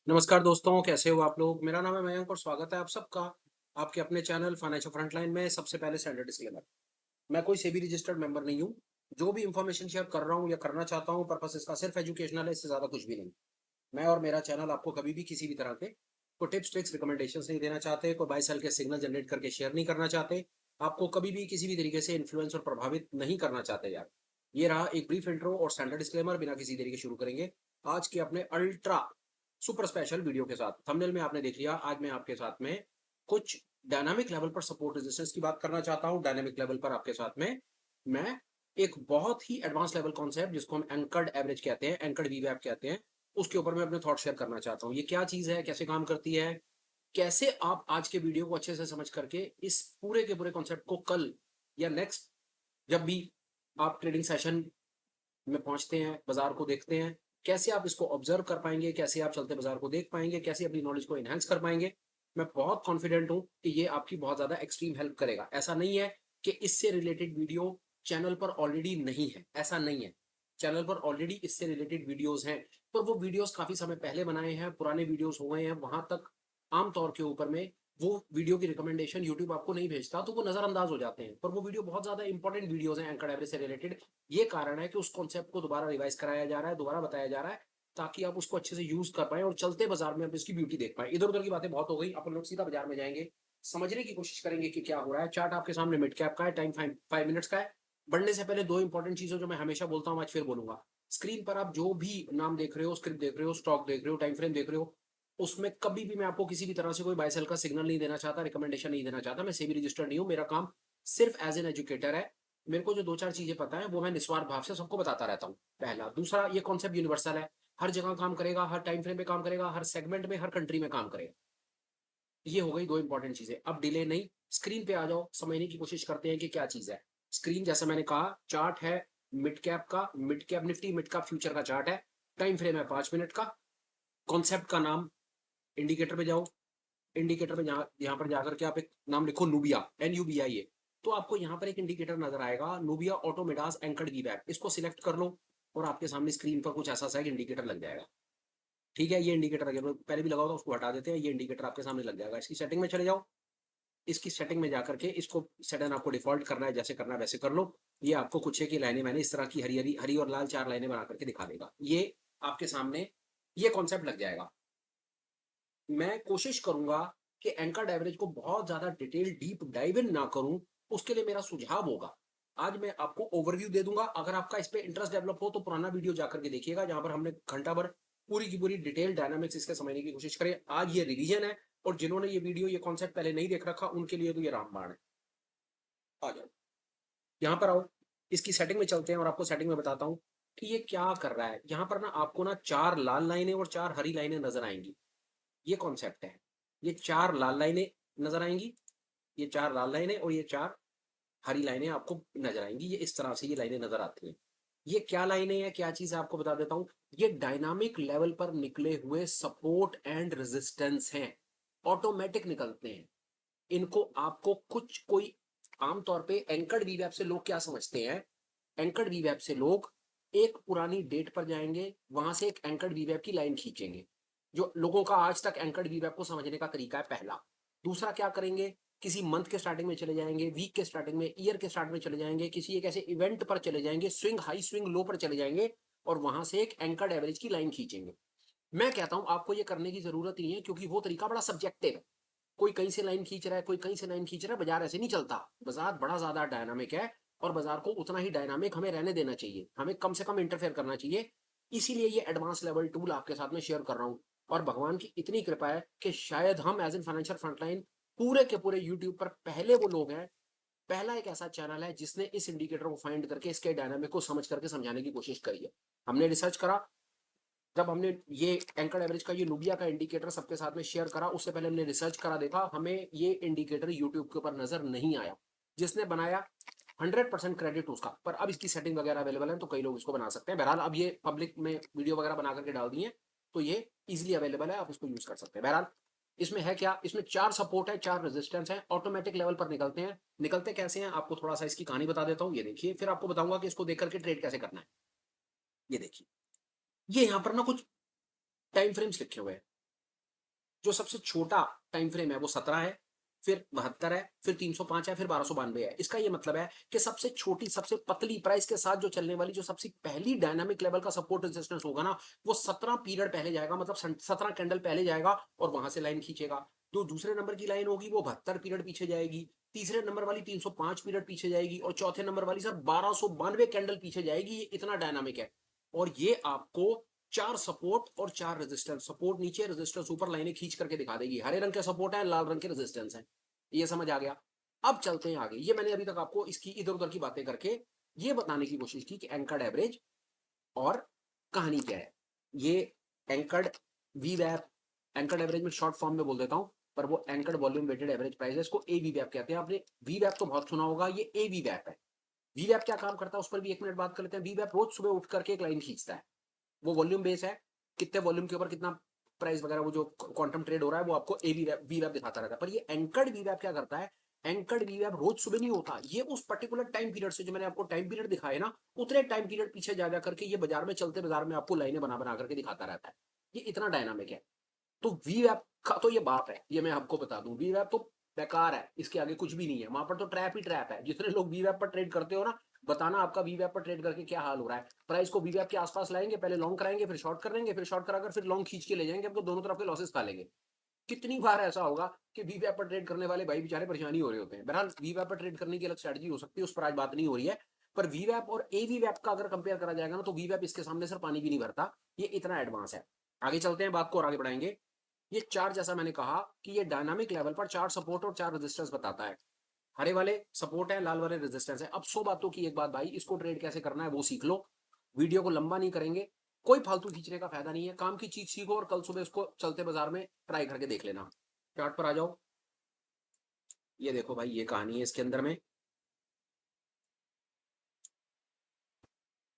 नमस्कार दोस्तों, कैसे हो आप लोग? मेरा नाम है मयंक और स्वागत है आप सबका आपके अपने चैनल फाइनेंशियल फ्रंटलाइन में। सबसे पहले स्टैंडर्ड डिस्क्लेमर, मैं कोई सेबी रजिस्टर्ड मेंबर नहीं हूँ। जो भी इंफॉर्मेशन शेयर कर रहा हूँ या करना चाहता हूँ, पर्पस इसका सिर्फ एजुकेशनल है, इससे ज़्यादा कुछ भी नहीं। मैं और मेरा चैनल आपको कभी भी किसी भी तरह के कोई टिप्स, ट्रिक्स, रिकमेंडेशंस नहीं देना चाहते, कोई बाय सेल के सिग्नल जनरेट करके शेयर नहीं करना चाहते, आपको कभी भी किसी भी तरीके से इन्फ्लुएंस और प्रभावित नहीं करना चाहते यार। ये रहा एक ब्रीफ इंट्रो और स्टैंडर्ड डिस्क्लेमर। बिना किसी देरी के शुरू करेंगे आज के अपने अल्ट्रा सुपर स्पेशल वीडियो के साथ। थंबनेल में आपने देख लिया, आज मैं आपके साथ में कुछ डायनामिक लेवल पर सपोर्ट रेजिस्टेंस की बात करना चाहता हूँ। डायनामिक लेवल पर आपके साथ में मैं एक बहुत ही एडवांस लेवल कॉन्सेप्ट जिसको हम एंकर्ड एवरेज कहते हैं, एंकर्ड वीवैप कहते हैं, उसके ऊपर मैं अपने थॉट शेयर करना चाहता हूँ। ये क्या चीज़ है, कैसे काम करती है, कैसे आप आज के वीडियो को अच्छे से समझ करके इस पूरे के पूरे कॉन्सेप्ट को कल या नेक्स्ट जब भी आप ट्रेडिंग सेशन में पहुंचते हैं, बाजार को देखते हैं, कैसे आप इसको ऑब्जर्व कर पाएंगे, कैसे आप चलते बाजार को देख पाएंगे, कैसे अपनी नॉलेज को एनहांस कर पाएंगे। मैं बहुत कॉन्फिडेंट हूं कि ये आपकी बहुत ज्यादा एक्सट्रीम हेल्प करेगा। ऐसा नहीं है कि इससे रिलेटेड वीडियो चैनल पर ऑलरेडी नहीं है, ऐसा नहीं है। चैनल पर ऑलरेडी इससे रिलेटेड वीडियोस हैं, पर वो वीडियोस काफी समय पहले बनाए हैं, पुराने वीडियोस हो गए हैं। वहां तक आमतौर के ऊपर में वो वीडियो की रिकमेंडेशन यूट्यूब आपको नहीं भेजता, तो वो नजरअंदाज हो जाते हैं। पर वो वीडियो बहुत ज्यादा इंपॉर्टेंट वीडियोस हैं एंकर एवरेज से रिलेटेड। ये कारण है कि उस कॉन्सेप्ट को दोबारा रिवाइज कराया जा रहा है, दोबारा बताया जा रहा है, ताकि आप उसको अच्छे से यूज कर पाए और चलते बाजार में आप इसकी ब्यूटी देख पाए। इधर उधर की बातें बहुत हो गई, अपन लोग सीधा बाजार में जाएंगे, समझने की कोशिश करेंगे कि क्या हो रहा है। चार्ट आपके सामने मिड कैप का है, टाइम 5 मिनट्स का है। बढ़ने से पहले दो इंपॉर्टेंट चीजें जो मैं हमेशा बोलता हूँ, आज फिर बोलूंगा। स्क्रीन पर आप जो भी नाम देख रहे हो, स्क्रिप्ट देख रहे हो, स्टॉक देख रहे हो, टाइम फ्रेम देख रहे हो, उसमें कभी भी मैं आपको किसी भी तरह से कोई बाय सेल का सिग्नल नहीं देना चाहता, रिकमेंडेशन नहीं देना चाहता। मैं सेबी रजिस्टर्ड नहीं हूँ। मेरा काम सिर्फ एज एन एजुकेटर है। मेरे को जो दो चार चीजें पता है वो मैं निस्वार्थ भाव से सबको बताता रहता हूँ। पहला। दूसरा, ये कॉन्सेप्ट यूनिवर्सल है, हर जगह काम करेगा, हर टाइम फ्रेम पे काम करेगा, हर सेगमेंट में, हर कंट्री में काम करेगा। ये हो गई दो इंपॉर्टेंट चीजें। अब डिले नहीं, स्क्रीन पे आ जाओ, समझने की कोशिश करते हैं कि क्या चीज है। स्क्रीन जैसा मैंने कहा, चार्ट है मिड कैप का, mid cap Nifty mid cap future का चार्ट है। टाइम फ्रेम है 5 मिनट का। कॉन्सेप्ट का नाम, इंडिकेटर पे जाओ, इंडिकेटर में यहाँ पर जाकर के आप एक नाम लिखो, नूबिया, NUBIA। तो आपको यहाँ पर एक इंडिकेटर नजर आएगा, नूबिया ऑटोमेडास एंकर्ड वीवैप। इसको सिलेक्ट कर लो और आपके सामने स्क्रीन पर कुछ ऐसा सा एक इंडिकेटर लग जाएगा। ठीक है, ये इंडिकेटर अगर पहले भी लगा होगा उसको हटा देते हैं। ये इंडिकेटर आपके सामने लग जाएगा। इसकी सेटिंग में चले जाओ, इसकी सेटिंग में जाकर के इसको सेटन आपको डिफॉल्ट करना है, जैसे करना है वैसे कर लो। ये आपको कुछ है कि लाइनें मैंने इस तरह की हरी हरी हरी और लाल चार लाइनें बना करके दिखा देगा। ये आपके सामने ये कॉन्सेप्ट लग जाएगा। मैं कोशिश करूंगा कि एंकर्ड एवरेज को बहुत ज्यादा डिटेल डीप डाइव इन ना करूं। उसके लिए मेरा सुझाव होगा, आज मैं आपको ओवरव्यू दे दूंगा। अगर आपका इस पे इंटरेस्ट डेवलप हो तो पुराना वीडियो जाकर के देखिएगा, जहां पर हमने घंटा भर पूरी की पूरी डिटेल डायनामिक्स इसके समझने की कोशिश करें। आज ये रिवीजन है, और जिन्होंने ये वीडियो ये कॉन्सेप्ट पहले नहीं देख रखा उनके लिए तो ये रामबाण है। आ जाओ, यहाँ पर आओ, इसकी सेटिंग में चलते हैं और आपको सेटिंग में बताता हूँ कि ये क्या कर रहा है। यहाँ पर ना आपको ना चार लाल लाइनें और चार हरी लाइनें नजर आएंगी। ये कॉन्सेप्ट है। ये चार लाल लाइनें नजर आएंगी, ये चार लाल लाइनें और ये चार हरी लाइनें आपको नजर आएंगी। ये इस तरह से ये लाइनें नजर आती हैं। ये क्या लाइनें हैं, क्या चीज है, आपको बता देता हूं। ये डायनामिक लेवल पर निकले हुए सपोर्ट एंड रेजिस्टेंस हैं। ऑटोमेटिक निकलते हैं। इनको आपको कुछ कोई आमतौर पे एंकर्ड वीवैप से लोग क्या समझते हैं, एंकर्ड वीवैप से लोग एक पुरानी डेट पर जाएंगे, वहां से एक एंकर्ड वीवैप की लाइन खींचेंगे। जो लोगों का आज तक एंकर्ड वीवैप को समझने का तरीका है, पहला। दूसरा क्या करेंगे, किसी मंथ के स्टार्टिंग में चले जाएंगे, वीक के स्टार्टिंग में, ईयर के स्टार्ट में चले जाएंगे, किसी एक ऐसे इवेंट पर चले जाएंगे, स्विंग हाई स्विंग लो पर चले जाएंगे, और वहां से एक एंकर्ड एवरेज की लाइन खींचेंगे। मैं कहता हूं आपको ये करने की जरूरत नहीं है, क्योंकि वो तरीका बड़ा सब्जेक्टिव है। कोई कहीं से लाइन खींच रहा है, कोई कहीं से लाइन खींच रहा है, बाजार ऐसे नहीं चलता। बाजार बड़ा ज्यादा डायनामिक है, और बाजार को उतना ही डायनामिक हमें रहने देना चाहिए, हमें कम से कम इंटरफेयर करना चाहिए। इसीलिए ये एडवांस लेवल टूल आपके साथ में शेयर कर रहा हूं। और भगवान की इतनी कृपा है कि शायद हम एज एन फाइनेंशियल फ्रंटलाइन पूरे के पूरे यूट्यूब पर पहले वो लोग हैं, पहला एक ऐसा चैनल है जिसने इस इंडिकेटर को फाइंड करके इसके डायनामिक को समझ करके समझाने की कोशिश करी है। हमने रिसर्च करा, जब हमने ये एंकर एवरेज का ये नुबिया का इंडिकेटर सबके साथ में शेयर करा, उससे पहले हमने रिसर्च करा, देखा हमें ये इंडिकेटर यूट्यूब के ऊपर नजर नहीं आया। जिसने बनाया 100% क्रेडिट उसका। पर अब इसकी सेटिंग वगैरह अवेलेबल है, तो कई लोग इसको बना सकते हैं। बहरहाल अब ये पब्लिक में वीडियो वगैरह बना करके डाल दिए, तो ये इजिली अवेलेबल है, आप इसको यूज कर सकते हैं। बहरहाल इसमें है क्या, इसमें चार सपोर्ट है, चार रेजिस्टेंस है, ऑटोमेटिक लेवल पर निकलते हैं। निकलते कैसे हैं, आपको थोड़ा सा इसकी कहानी बता देता हूँ। ये देखिए, फिर आपको बताऊंगा कि इसको देख करके ट्रेड कैसे करना है। ये देखिए, ये यहाँ पर ना कुछ टाइम फ्रेम्स लिखे हुए हैं। जो सबसे छोटा टाइम फ्रेम है वो 17 है, फिर 72 है, फिर 305 है, फिर 1292 है। इसका ये मतलब है कि सबसे छोटी, सबसे पतली प्राइस के साथ जो चलने वाली जो सबसे पहली डायनामिक लेवल का सपोर्ट रेजिस्टेंस होगा ना, वो 17 पीरियड पहले जाएगा, मतलब 17 कैंडल पहले जाएगा और वहां से लाइन खींचेगा। जो दूसरे नंबर की लाइन होगी वो 72 पीरियड पीछे जाएगी, तीसरे नंबर वाली 305 पीरियड पीछे जाएगी और चौथे नंबर वाली सर 1292 कैंडल पीछे जाएगी। ये इतना डायनामिक है। और ये आपको 4 सपोर्ट और 4 रेजिस्टेंस, सपोर्ट नीचे रेजिस्टेंस ऊपर लाइनें खींच करके दिखा देगी। हरे रंग के सपोर्ट है, लाल रंग के रेजिस्टेंस है। ये समझ आ गया। अब चलते हैं आगे। ये मैंने अभी तक आपको इसकी इधर उधर की बातें करके ये बताने की कोशिश की कि एंकर्ड एवरेज और कहानी क्या है। ये एंकर्ड वी वैप, एंकर्ड एवरेज में शॉर्ट फॉर्म में बोल देता हूं, पर वो anchored volume weighted average price है, इसको ए वी वैप कहते हैं। आपने वी वैप तो बहुत सुना होगा, ये ए वी वैप है। वी वैप क्या काम करता है उस पर भी 1 मिनट बात कर लेते हैं। वी वैप रोज सुबह उठ करके एक लाइन खींचता है, वो वॉल्यूम बेस है, कितने वॉल्यूम के ऊपर कितना प्राइस वगैरह वो जो क्वांटम ट्रेड हो रहा है वो आपको ए वी वैप दिखाता रहता है। पर ये एंकर्ड वी वैप क्या करता है, एंकर्ड वी वैप रोज सुबह नहीं होता, ये उस पर्टिकुलर टाइम पीरियड से, जो मैंने आपको टाइम पीरियड दिखाया ना, उतने टाइम पीरियड पीछे जा जा करके ये बाजार में, चलते बाजार में आपको लाइनें बना बना करके दिखाता रहता है। ये इतना डायनामिक है। तो वी वैप का तो ये बाप है, ये मैं आपको बता दूं। वी वैप तो बेकार है, इसके आगे कुछ भी नहीं है। वहां पर तो ट्रैप ही ट्रैप है। जितने लोग वी वैप पर ट्रेड करते हो ना, बताना आपका वी वैप पर ट्रेड करके क्या हाल हो रहा है। प्राइस को वी वैप के आसपास लाएंगे, पहले लॉन्ग कराएंगे, फिर शॉर्ट कर लेंगे, फिर शॉर्ट कराकर फिर लॉन्ग खींच के ले जाएंगे, आपको दोनों तरफ के लॉसेस खा लेंगे। कितनी बार ऐसा होगा कि वी वैप पर ट्रेड करने वाले भाई बेचारे परेशानी हो रहे होते हैं। बहरहाल वी वैप पर ट्रेड करने की अलग स्ट्रेटजी हो सकती है, उस पर आज बात नहीं हो रही है। पर वी वैप और ए वी वैप का अगर कंपेयर करा जाएगा ना, तो वी वैप इसके सामने सर पानी भी नहीं भरता। ये इतना एडवांस है। आगे चलते हैं, बात को और आगे बढ़ाएंगे। ये चार, जैसा मैंने कहा कि ये डायनामिक लेवल पर 4 सपोर्ट और 4 रेजिस्टेंस बताता है। हरे वाले सपोर्ट है, लाल वाले रेजिस्टेंस है। अब 100 बातों की एक बात भाई, इसको ट्रेड कैसे करना है वो सीख लो। वीडियो को लंबा नहीं करेंगे, कोई फालतू खींचने का फायदा नहीं है। काम की चीज सीखो और कल सुबह इसको चलते बाजार में ट्राई करके देख लेना। चार्ट पर आ जाओ। ये देखो भाई, ये कहानी है इसके अंदर में।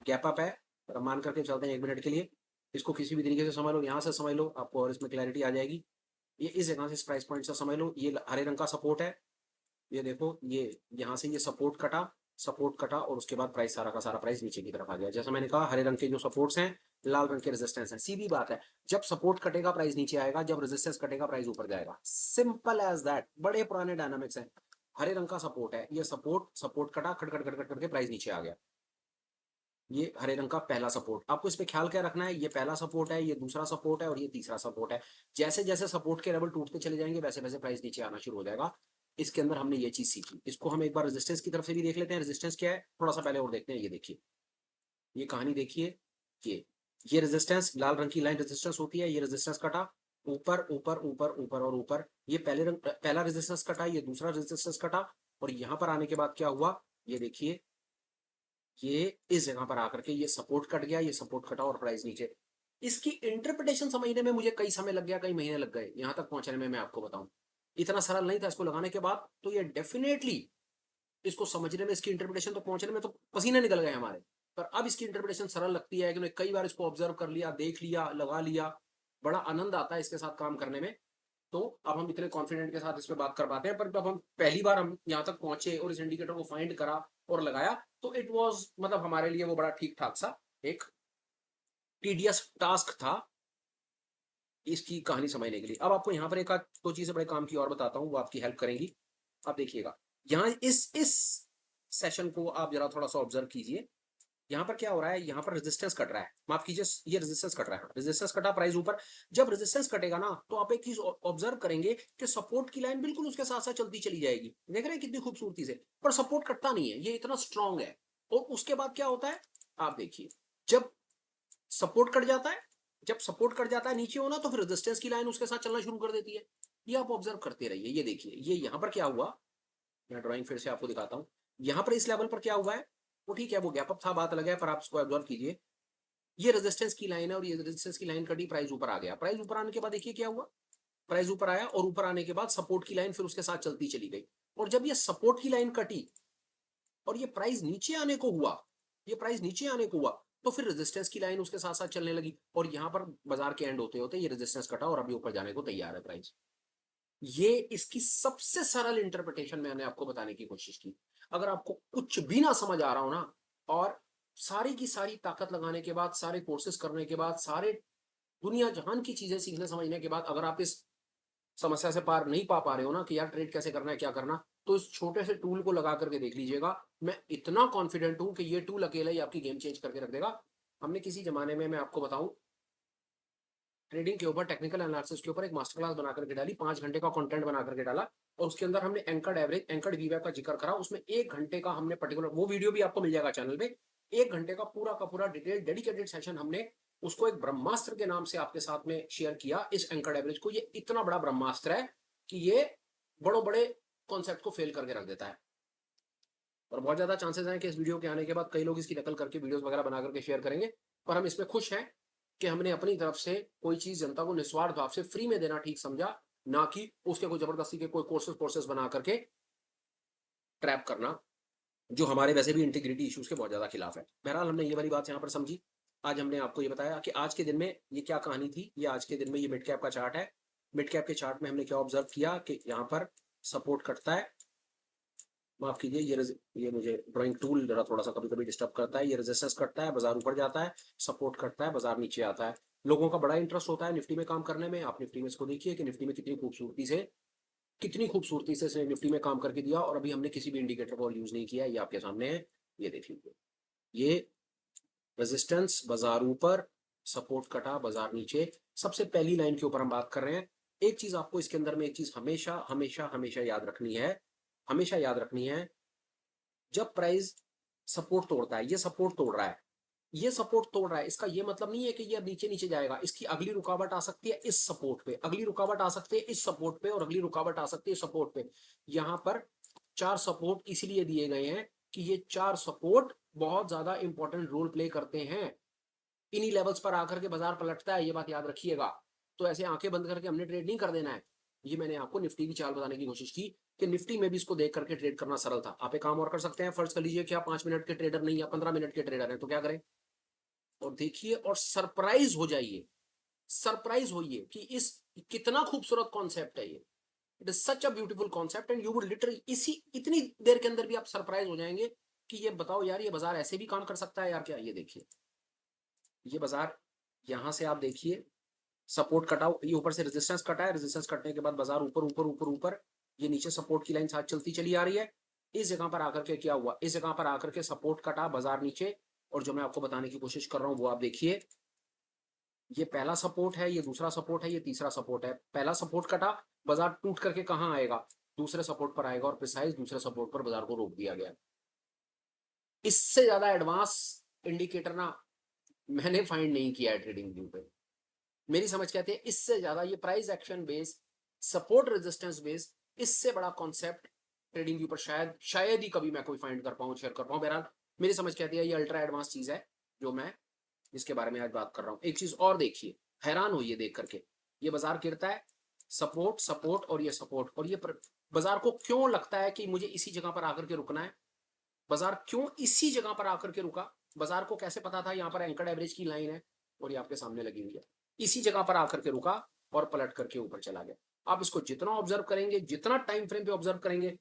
गैप अप है, पर मान करके चलते हैं 1 मिनट के लिए। इसको किसी भी तरीके से समझ लो, यहाँ से समझ लो आपको और इसमें क्लैरिटी आ जाएगी। ये इस जगह से, इस प्राइस पॉइंट से समझ लो। ये हरे रंग का सपोर्ट है, ये देखो, ये यहाँ से ये सपोर्ट कटा, सपोर्ट कटा और उसके बाद प्राइस, सारा का सारा प्राइस नीचे की तरफ आ गया। जैसा मैंने कहा, हरे रंग के जो सपोर्ट्स हैं, लाल रंग के रेजिस्टेंस हैं। सीधी बात है, जब सपोर्ट कटेगा प्राइस नीचे आएगा, जब रेजिस्टेंस कटेगा प्राइस ऊपर जाएगा। Simple as that. बड़े पुराने डायनामिक्स हैं। हरे रंग का सपोर्ट है, ये सपोर्ट, सपोर्ट कटा, खट खट खट खट करके प्राइस नीचे आ गया। ये हरे रंग का पहला सपोर्ट। आपको इस पे ख्याल क्या रखना है, ये पहला सपोर्ट है, ये दूसरा सपोर्ट है और ये तीसरा सपोर्ट है। जैसे जैसे सपोर्ट के लेवल टूटते चले जाएंगे, वैसे वैसे प्राइस नीचे आना शुरू हो जाएगा। इसके अंदर हमने ये चीज सीखी। इसको हम एक बार रेजिस्टेंस की तरफ से भी देख लेते हैं। रेजिस्टेंस क्या है थोड़ा सा पहले और देखते हैं। ये देखिए, ये कहानी देखिए। ये रेजिस्टेंस, लाल रंग की लाइन रेजिस्टेंस होती है। ये रेजिस्टेंस कटा, ऊपर ऊपर ऊपर ऊपर और ऊपर। ये पहला रेजिस्टेंस कटा, ये दूसरा रेजिस्टेंस कटा और यहां पर आने के बाद क्या हुआ, ये देखिए, ये इस जगह पर आकर के ये सपोर्ट कट गया, ये सपोर्ट कटा और प्राइस नीचे। इसकी इंटरप्रिटेशन समझने में मुझे कई समय लग गया, कई महीने लग गए यहां तक पहुंचने में। मैं आपको बताऊं, इतना सरल नहीं था इसको लगाने के बाद। तो ये डेफिनेटली, इसको समझने में, इसकी इंटरप्रिटेशन तो पहुंचने में तो पसीने निकल गए हमारे। पर अब इसकी इंटरप्रिटेशन सरल लगती है कि कई बार इसको ऑब्जर्व कर लिया, देख लिया, लगा लिया। बड़ा आनंद आता है इसके साथ काम करने में। तो अब हम इतने कॉन्फिडेंट के साथ इस पे बात कर पाते हैं। पर जब हम पहली बार हम यहाँ तक पहुंचे और इस इंडिकेटर को फाइंड करा और लगाया, तो इट वाज, मतलब हमारे लिए वो बड़ा ठीक ठाक सा एक टीडियस टास्क था इसकी कहानी समझने के लिए। अब आपको यहाँ पर एक आध दो चीजें बड़े काम की और बताता हूँ, वो आपकी हेल्प करेंगी। आप देखिएगा, यहाँ इस सेशन को आप जरा थोड़ा सा ऑब्जर्व कीजिए। यहाँ पर क्या हो रहा है, यहाँ पर रेजिस्टेंस कट रहा है, माफ कीजिए, ये रेजिस्टेंस कट रहा है। रेजिस्टेंस कटा, प्राइस ऊपर। जब रेजिस्टेंस कटेगा ना, तो आप एक चीज ऑब्जर्व करेंगे कि सपोर्ट की लाइन बिल्कुल उसके साथ साथ चलती चली जाएगी। देख रहे हैं कितनी खूबसूरती से। पर सपोर्ट कटता नहीं है, ये इतना स्ट्रांग है। और उसके बाद क्या होता है, आप देखिए, जब सपोर्ट कट जाता है, जब सपोर्ट कट जाता है नीचे होना, तो फिर रेजिस्टेंस की लाइन उसके साथ चलना शुरू कर देती है। ये आप ऑब्जर्व करते रहिए। ये देखिए, ये यहाँ पर क्या हुआ, मैं ड्राइंग फिर से आपको दिखाता हूँ। यहाँ पर इस लेवल पर क्या हुआ है, वो ठीक है, वो गैप अप था, बात अलग है, पर आप इसको ऑब्जर्व कीजिए। ये रेजिस्टेंस की लाइन है और ये रेजिस्टेंस की लाइन कटी, प्राइस ऊपर आ गया। प्राइस ऊपर आने के बाद देखिए क्या हुआ, प्राइस ऊपर आया और ऊपर आने के बाद सपोर्ट की लाइन फिर उसके साथ चलती चली गई। और जब ये सपोर्ट की लाइन कटी और ये प्राइस नीचे आने को हुआ, ये प्राइस नीचे आने को हुआ, तो फिर रेजिस्टेंस की लाइन उसके साथ साथ चलने लगी। और यहां पर बाजार के एंड होते होते ये रेजिस्टेंस कटा और अभी ऊपर जाने को तैयार है प्राइस। ये इसकी सबसे सरल इंटरप्रिटेशन मैंने आपको बताने की कोशिश की। अगर आपको कुछ भी ना समझ आ रहा हो ना, और सारी की सारी ताकत लगाने के बाद, सारे कोर्सेज करने के बाद, सारे दुनिया जहान की चीजें सीखने समझने के बाद, अगर आप इस समस्या से पार नहीं पा रहे हो ना कि यार ट्रेड कैसे करना है, क्या करना, तो इस छोटे से टूल को लगा करके देख लीजिएगा। मैं इतना कॉन्फिडेंट हूं कि ये टूल अकेला ही आपकी गेम चेंज करके रख देगा। हमने किसी जमाने में, मैं आपको बताऊं, ट्रेडिंग के ऊपर, टेक्निकल एनालिसिस के ऊपर एक मास्टर क्लास बना करके डाली, 5 घंटे का कंटेंट बना करके डाला, और उसके अंदर हमने एंकर्ड एवरेज, एंकर्ड वीवैप का जिक्र करा। उसमें 1 घंटे का हमने पर्टिकुलर, वो वीडियो भी आपको मिल जाएगा चैनल पे, 1 घंटे का पूरा डिटेल डेडिकेटेड सेशन हमने उसको एक ब्रह्मास्त्र के नाम से आपके साथ में शेयर किया। इस एंकर्ड एवरेज को, ये इतना बड़ा ब्रह्मास्त्र है कि ये बड़े बड़े कॉन्सेप्ट को फेल करके रख देता है। और बहुत ज्यादा चांसेस हैं कि इस वीडियो के आने के बाद कई लोग इसकी नकल करके वीडियोस वगैरह बना करके शेयर करेंगे, पर हम इसमें खुश हैं कि हमने अपनी तरफ से कोई चीज जनता को निस्वार्थ भाव से फ्री में देना ठीक समझा, ना कि उसके कोई जबरदस्ती के कोई कोर्सेस बना करके ट्रैप करना, जो हमारे वैसे भी इंटीग्रिटी इश्यूज के बहुत ज्यादा खिलाफ है। बहरहाल हमने ये वाली बात यहाँ पर समझी। आज हमने आपको ये बताया कि आज के दिन में ये क्या कहानी थी। ये आज के दिन में ये मिड कैप का चार्ट है। मिड कैप के चार्ट में हमने क्या ऑब्जर्व किया कि यहाँ पर सपोर्ट कटता है, माफ कीजिए, ये मुझे ड्राइंग टूल जरा थोड़ा सा कभी कभी डिस्टर्ब करता है। ये रेजिस्टेंस कटता है, बाजार ऊपर जाता है, सपोर्ट कटता है, बाजार नीचे आता है। लोगों का बड़ा इंटरेस्ट होता है निफ्टी में काम करने में। आप निफ्टी में इसको देखिए कि निफ्टी में कितनी खूबसूरती से इसने निफ्टी में काम करके दिया, और अभी हमने किसी भी इंडिकेटर को यूज नहीं किया है। ये आपके सामने है, ये देख लीजिए। ये रेजिस्टेंस, बाजार ऊपर, सपोर्ट कटा, बाजार नीचे। सबसे पहली लाइन के ऊपर हम बात कर रहे हैं। एक चीज आपको इसके अंदर में, एक चीज हमेशा हमेशा हमेशा याद रखनी है, हमेशा याद रखनी है, जब प्राइस सपोर्ट तोड़ता है, ये सपोर्ट तोड़ रहा है, ये सपोर्ट तोड़ रहा है, इसका ये मतलब नहीं है कि ये नीचे नीचे जाएगा। इसकी अगली रुकावट आ सकती है इस सपोर्ट पे, अगली रुकावट आ सकती है इस सपोर्ट पे, और अगली रुकावट आ सकती है सपोर्ट पे। यहां पर 4 सपोर्ट इसलिए दिए गए हैं कि ये 4 सपोर्ट बहुत ज्यादा इंपॉर्टेंट रोल प्ले करते हैं। इन्हीं लेवल्स पर आकर के बाजार पलटता है, ये बात याद रखिएगा। तो ऐसे आंखें बंद करके हमने ट्रेड नहीं कर देना है। ये मैंने आपको निफ्टी की चाल बताने की कोशिश की कि निफ्टी में भी इसको देख करके ट्रेड करना सरल था। आप एक काम और कर सकते हैं, फर्ज कर लीजिए कि आप 5 मिनट के ट्रेडर नहीं या 15 मिनट के ट्रेडर हैं, तो क्या करें, और देखिए और सरप्राइज हो जाइए, सरप्राइज होइए कि इस कितना खूबसूरत कॉन्सेप्ट है ये। It is such a beautiful concept, and you would literally इसी इतनी देर के अंदर भी आप सरप्राइज हो जाएंगे कि ये बताओ यार, ये बाजार ऐसे भी काम कर सकता है यार क्या। ये देखिए, ये बाजार, यहां से आप देखिए सपोर्ट कटा, ये ऊपर से रेजिस्टेंस कटा है, रेजिस्टेंस कटने के बाद बाजार ऊपर ऊपर ऊपर ऊपर, ये नीचे सपोर्ट की लाइन साथ चलती चली आ रही है। इस जगह पर आकर के क्या हुआ, इस जगह पर आकर के सपोर्ट कटा, बाजार नीचे। और जो मैं आपको बताने की कोशिश कर रहा हूं वो आप देखिए, ये पहला सपोर्ट है, ये दूसरा सपोर्ट है, ये तीसरा सपोर्ट है। पहला सपोर्ट कटा, बाजार टूट करके कहां आएगा, दूसरे सपोर्ट पर आएगा, और प्रिसाइज दूसरे सपोर्ट पर बाजार को रोक दिया गया। इससे ज्यादा एडवांस इंडिकेटर ना मैंने फाइंड नहीं किया है ट्रेडिंग व्यू पे। मेरी समझ कहती है इससे ज्यादा ये price action base, support resistance base, इससे बड़ा कॉन्सेप्ट ट्रेडिंग व्यू पर शायद ही कभी मैं कोई फाइंड कर पाऊं, शेयर कर पाऊं। बहरहाल मेरी समझ कहती है ये अल्ट्रा एडवांस चीज है जो मैं, जिसके बारे में आज बात कर रहा हूं। एक चीज और देखिए, हैरान होइए देख करके, ये बाजार गिरता है, सपोर्ट सपोर्ट और ये सपोर्ट, और ये बाजार को क्यों लगता है कि मुझे इसी जगह पर आकर के रुकना है। बाजार क्यों इसी जगह पर आकर के रुका, बाजार को कैसे पता था यहाँ पर एंकर्ड एवरेज की लाइन है और ये आपके सामने लगी हुई है। इसी जगह पर आकर के रुका और पलट करके ऊपर चला गया। आप इसको जितना ऑब्जर्व करेंगे, जितना टाइम फ्रेम पे ऑब्जर्व करेंगे,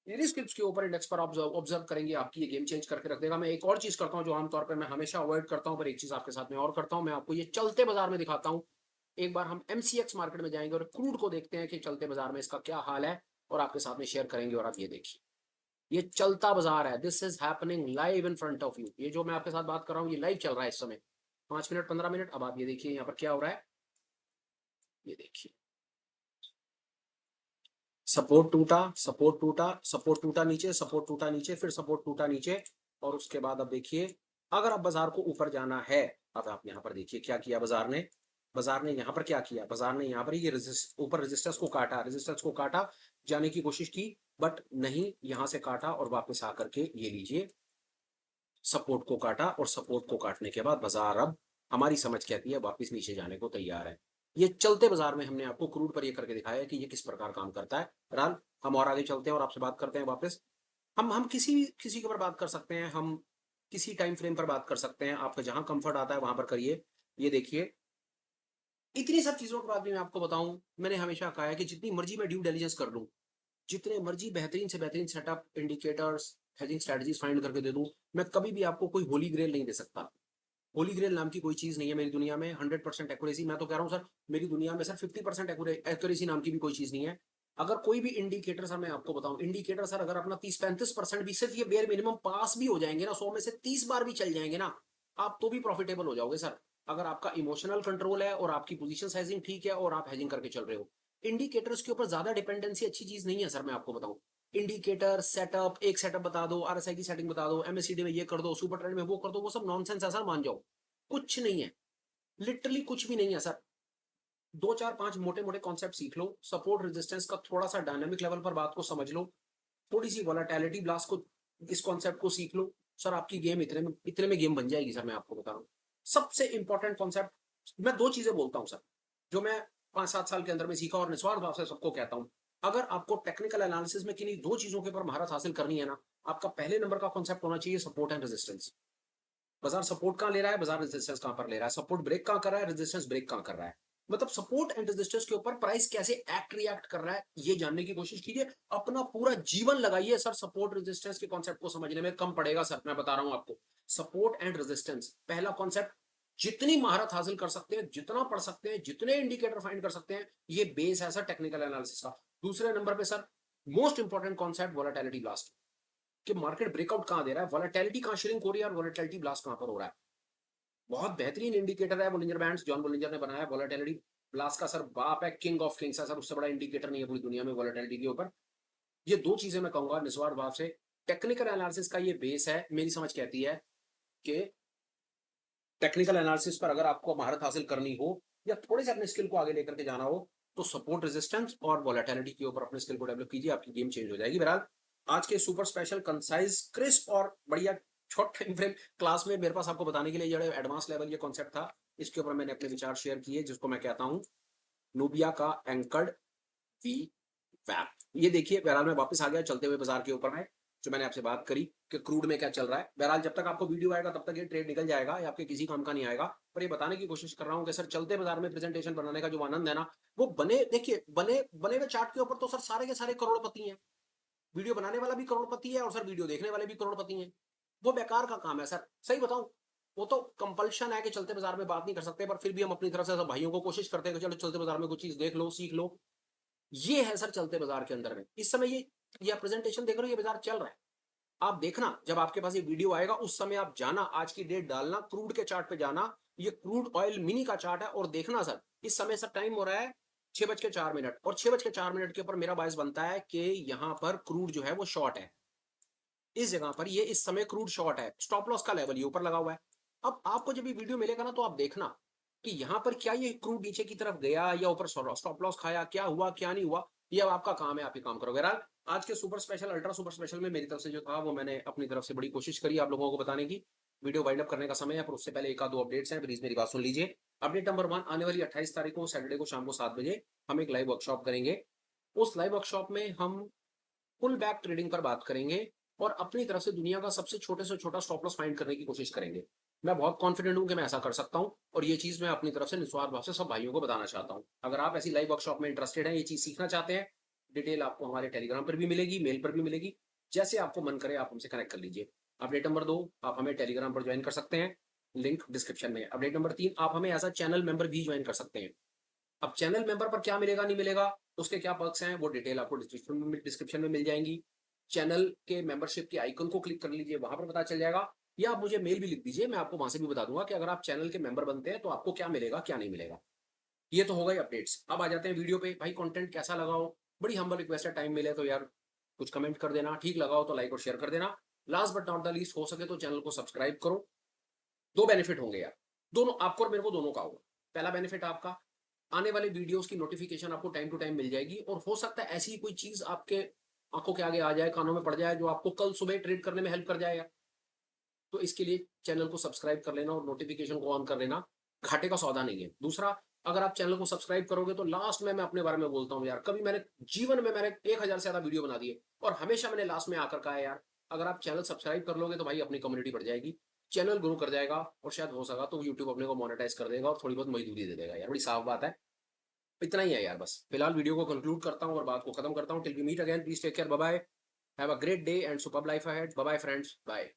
स्क्रिप्ट के ऊपर, इंडेक्स पर ऑब्जर्व करेंगे, आपकी ये गेम चेंज करके रख देगा। मैं एक और चीज करता हूं जो आमतौर पर मैं हमेशा अवॉइड करता हूं, पर एक चीज आपके साथ में और करता हूं, मैं आपको ये चलते बाजार में दिखाता हूं। एक बार हम एमसीएक्स मार्केट में जाएंगे और क्रूड को देखते हैं कि चलते बाजार में इसका क्या हाल है, और आपके साथ में शेयर करेंगे। और आप ये देखिए, ये चलता बाजार है, this is happening live in front of you. ये जो मैं आपके साथ बात कर रहा हूँ ये लाइव चल रहा है इस समय, 5 मिनट 15 मिनट। अब आप ये देखिए यहाँ पर क्या हो रहा है, ये देखिए, सपोर्ट टूटा, सपोर्ट टूटा, सपोर्ट टूटा नीचे, सपोर्ट टूटा नीचे, फिर सपोर्ट टूटा नीचे, और उसके बाद अब देखिए, अगर अब बाजार को ऊपर जाना है, अब आप यहाँ पर देखिए क्या किया बाजार ने। बाजार ने यहाँ पर क्या किया, बाजार ने यहाँ पर ये ऊपर रेजिस्टेंस को काटा, रेजिस्टेंस को काटा, जाने की कोशिश की, बट नहीं, यहां से काटा और वापस आकर के ये लीजिए, सपोर्ट को काटा, और सपोर्ट को काटने के बाद बाजार अब, हमारी समझ कहती है, वापस नीचे जाने को तैयार है। ये चलते बाजार में हमने आपको क्रूड पर ये करके दिखाया है कि ये किस प्रकार काम करता है। बहरहाल हम और आगे चलते हैं और आपसे बात करते हैं वापस। हम किसी किसी के ऊपर बात कर सकते हैं, हम किसी टाइम फ्रेम पर बात कर सकते हैं, आपका जहां कंफर्ट आता है वहां पर करिए। ये देखिए, इतनी सब चीजों के बाद भी मैं आपको बताऊं, मैंने हमेशा कहा है कि जितनी मर्जी मैं ड्यू डिलिजेंस कर लूं, जितने मर्जी बेहतरीन से बेहतरीन setup, indicators, hedging strategies find करके दे दूं, मैं कभी भी आपको कोई होली ग्रेल नहीं दे सकता। होली ग्रेल नाम की कोई चीज नहीं है मेरी दुनिया में, 100% एक्यूरेसी। मैं तो कह रहा हूँ सर, मेरी दुनिया में सर 50% एक्यूरेसी नाम की भी कोई चीज नहीं है। अगर कोई भी इंडिकेटर सर, मैं आपको बताऊं, इंडिकेटर सर अगर अपना 30-35% भी, सिर्फ ये बेयर मिनिमम पास भी हो जाएंगे ना, 100 में से 30 बार भी चल जाएंगे ना, आप तो भी प्रॉफिटेबल हो जाओगे सर। अगर आपका इमोशनल कंट्रोल है और आपकी पोजीशन साइजिंग ठीक है और आप हेजिंग करके चल रहे हो। इंडिकेटर्स के ऊपर ज्यादा डिपेंडेंसी अच्छी चीज नहीं है सर, मैं आपको बताऊं। इंडिकेटर सेटअप, एक सेटअप बता दो, आरएसआई की सेटिंग बता दो, एमएससीडी में ये कर दो, सुपर ट्रेंड में वो कर दो, वो सब नॉनसेंस है सर, मान जाओ। कुछ नहीं है, लिटरली कुछ भी नहीं है सर। दो चार पांच मोटे मोटे कॉन्सेप्ट सीख लो, सपोर्ट रेजिस्टेंस का थोड़ा सा डायनामिक लेवल पर बात को समझ लो, थोड़ी सी वॉलेटिलिटी ब्लास्ट को, इस कॉन्सेप्ट को सीख लो सर, आपकी गेम इतने में गेम बन जाएगी सर, मैं आपको बता रहा हूँ। सबसे इंपॉर्टेंट कॉन्सेप्ट मैं दो चीजें बोलता हूँ सर, जो मैं 5-7 साल के अंदर में सीखा और निस्वार्थ भाव से सबको कहता हूँ। अगर आपको टेक्निकल एनालिसिस में किन्हीं दो चीजों के ऊपर महारत हासिल करनी है ना, आपका पहले नंबर का कॉन्सेप्ट होना चाहिए सपोर्ट एंड रेजिस्टेंस। बाजार सपोर्ट कहां ले रहा है, बाजार रेजिस्टेंस कहां पर ले रहा है, सपोर्ट ब्रेक कहां कर रहा है, रेजिस्टेंस ब्रेक कहां कर रहा है। मतलब सपोर्ट एंड रेजिस्टेंस के ऊपर प्राइस कैसे एक्ट रिएक्ट कर रहा है, ये जानने की कोशिश कीजिए। अपना पूरा जीवन लगाइए सर सपोर्ट रेजिस्टेंस के कॉन्सेप्ट को समझने में, कम पड़ेगा सर, मैं बता रहा हूं आपको। सपोर्ट एंड रेजिस्टेंस पहला कॉन्सेप्ट, जितनी महारत हासिल कर सकते हैं, जितना पढ़ सकते हैं, जितने इंडिकेटर फाइंड कर सकते हैं, ये बेस है सर टेक्निकल एनालिसिस का। दूसरे नंबर पे sir most important concept volatility blast, कि मार्केट ब्रेकआउट कहां दे रहा है, वोलेटिलिटी कहां श्रिंक हो रही है और वोलेटिलिटी ब्लास्ट कहां पर हो रहा है। बहुत बेहतरीन इंडिकेटर है बोलिंजर बैंड्स, जॉन बोलिंजर ने बनाया। वोलेटिलिटी ब्लास्ट का सर बाप है, किंग ऑफ किंग्स है सर, उससे बड़ा इंडिकेटर नहीं है पूरी दुनिया में वोलेटिलिटी के ऊपर। ये दो चीजें मैं कहूंगा निस्वार्थ भाव से, टेक्निकल एनालिसिस का ये बेस है। मेरी समझ कहती है कि टेक्निकल एनालिसिस पर अगर आपको महारत हासिल करनी हो या थोड़े से अपने स्किल को आगे लेकर के जाना हो, तो सपोर्ट रेजिस्टेंस और वोलेटिलिटी के ऊपर अपने स्किल को डेवलप कीजिए, आपकी गेम चेंज हो जाएगी। बहरहाल आज के सुपर स्पेशल कंसाइज क्रिस्प और बढ़िया शॉर्ट टाइम फ्रेम क्लास में मेरे पास आपको बताने के लिए जो एडवांस लेवल ये कॉन्सेप्ट था, इसके ऊपर मैंने अपने विचार शेयर किए, जिसको मैं कहता हूँ नूबिया का एंकर्ड वी वैप। ये देखिए, बहरहाल मैं वापस आ गया चलते हुए बाजार के ऊपर में, जो मैंने आपसे बात करी कि क्रूड में क्या चल रहा है। बहरहाल जब तक आपको वीडियो आएगा तब तक ये ट्रेड निकल जाएगा, ये आपके किसी काम का नहीं आएगा। पर ये बताने की कोशिश कर रहा हूँ कि सर चलते बाजार में प्रेजेंटेशन बनाने का जो आनंद है ना, वो बने देखिए, बने बने हुए चार्ट के ऊपर तो सर सारे के सारे करोड़पति हैं। वीडियो बनाने वाला भी करोड़पति है और सर वीडियो देखने वाले भी करोड़पति हैं। वो बेकार का काम है सर, सही बताऊं। वो तो कंपल्शन है कि चलते बाजार में बात नहीं कर सकते, पर फिर भी हम अपनी तरफ से सब भाइयों को कोशिश करते हैं कि चलो चलते बाजार में कुछ चीज देख लो, सीख लो। ये है सर चलते बाजार के अंदर में इस समय ये प्रेजेंटेशन देख रहे हो, ये बाजार चल रहा है। आप देखना जब आपके पास ये वीडियो आएगा उस समय आप जाना, आज की डेट डालना, क्रूड के चार्ट पे जाना, ये क्रूड ऑयल मिनी का चार्ट है, और देखना सर इस समय सर टाइम हो रहा है 6:04 और 6:04 के ऊपर मेरा बायस बनता है कि यहाँ पर क्रूड जो है वो शॉर्ट है। इस जगह पर ये इस समय क्रूड शॉर्ट है, स्टॉप लॉस का लेवल ये ऊपर लगा हुआ है। अब आपको जब ये वीडियो मिलेगा ना, तो आप देखना कि यहाँ पर क्या ये क्रूड नीचे की तरफ गया या ऊपर स्टॉप लॉस खाया, क्या हुआ क्या नहीं हुआ, ये अब आपका काम है, आप ही काम करोगे। बहरहाल आज के super special ultra super special में मेरी तरफ से जो था वो मैंने अपनी तरफ से बड़ी कोशिश करी आप लोगों को बताने की। वीडियो वाइंड अप करने का समय है, पर उससे पहले एक आध दो अपडेट्स हैं, प्लीज मेरी बात सुन लीजिए। अपडेट नंबर 1, आने वाली 28 तारीख को सैटरडे को शाम को 7 बजे हम एक लाइव वर्कशॉप करेंगे। उस लाइव वर्कशॉप में हम फुल बैक ट्रेडिंग पर बात करेंगे और अपनी तरफ से दुनिया का सबसे छोटे से छोटा स्टॉप लॉस फाइंड करने की कोशिश करेंगे। मैं बहुत कॉन्फिडेंट हूं कि मैं ऐसा कर सकता हूं, और ये चीज मैं अपनी तरफ से निस्वार्थ भाव से सब भाइयों को बताना चाहता हूं। अगर आप ऐसी लाइव वर्कशॉप में इंटरेस्टेड हैं, ये चीज सीखना चाहते हैं, डिटेल आपको हमारे टेलीग्राम पर भी मिलेगी, मेल पर भी मिलेगी, जैसे आपको मन करे आप हमसे कनेक्ट कर लीजिए। अपडेट नंबर 2, आप हमें टेलीग्राम पर ज्वाइन कर सकते हैं, लिंक डिस्क्रिप्शन में। अपडेट नंबर 3, आप हमें एज अ चैनल मेंबर भी ज्वाइन कर सकते हैं। अब चैनल मेंबर पर क्या मिलेगा नहीं मिलेगा, उसके क्या पर्क्स हैं, वो डिटेल आपको डिस्क्रिप्शन में मिल जाएंगी। चैनल के मेंबरशिप के आइकन को क्लिक कर लीजिए, वहां पर पता चल जाएगा, या आप मुझे मेल भी लिख दीजिए, मैं आपको वहां से भी बता दूंगा कि अगर आप चैनल के मेंबर बनते हैं तो आपको क्या मिलेगा क्या नहीं मिलेगा। ये तो हो गई अपडेट्स। अब आ जाते हैं वीडियो पे। भाई कंटेंट कैसा लगा हो, बड़ी हम्बल रिक्वेस्ट है, टाइम मिले तो यार कुछ कमेंट कर देना, ठीक लगा हो तो लाइक और शेयर कर देना। Last but not the least, हो सके तो चैनल को सब्सक्राइब करो। दो बेनिफिट होंगे यार, दोनों आपको और मेरे को, दोनों का होगा। पहला बेनिफिट आपका, आने वाले वीडियोस की नोटिफिकेशन आपको टाइम टू टाइम मिल जाएगी, और हो सकता है ऐसी कोई चीज आपके आंखों के आगे आ जाए, कानों में पड़ जाए, जो आपको कल सुबह ट्रेड करने में हेल्प कर जाएगा। तो इसके लिए चैनल को सब्सक्राइब कर लेना और नोटिफिकेशन को ऑन कर लेना, घाटे का सौदा नहीं है। दूसरा, अगर आप चैनल को सब्सक्राइब करोगे तो लास्ट में मैं अपने बारे में बोलता हूँ यार, कभी मैंने जीवन में मैंने 1000 से ज्यादा वीडियो बना दिए, और हमेशा मैंने लास्ट में आकर कहा है यार, अगर आप चैनल सब्सक्राइब कर लोगे तो भाई अपनी कम्युनिटी बढ़ जाएगी, चैनल ग्रो कर जाएगा, और शायद हो सका तो यूट्यूब अपने को मोनेटाइज कर देगा और थोड़ी बहुत मजदूरी दे देगा यार, बड़ी साफ बात है। इतना ही है यार, बस फिलहाल वीडियो को कंक्लूड करता हूँ और बात को खत्म करता हूँ। Till we meet again, please take care, bye bye, have a great day and superb life ahead, bye bye friends, bye.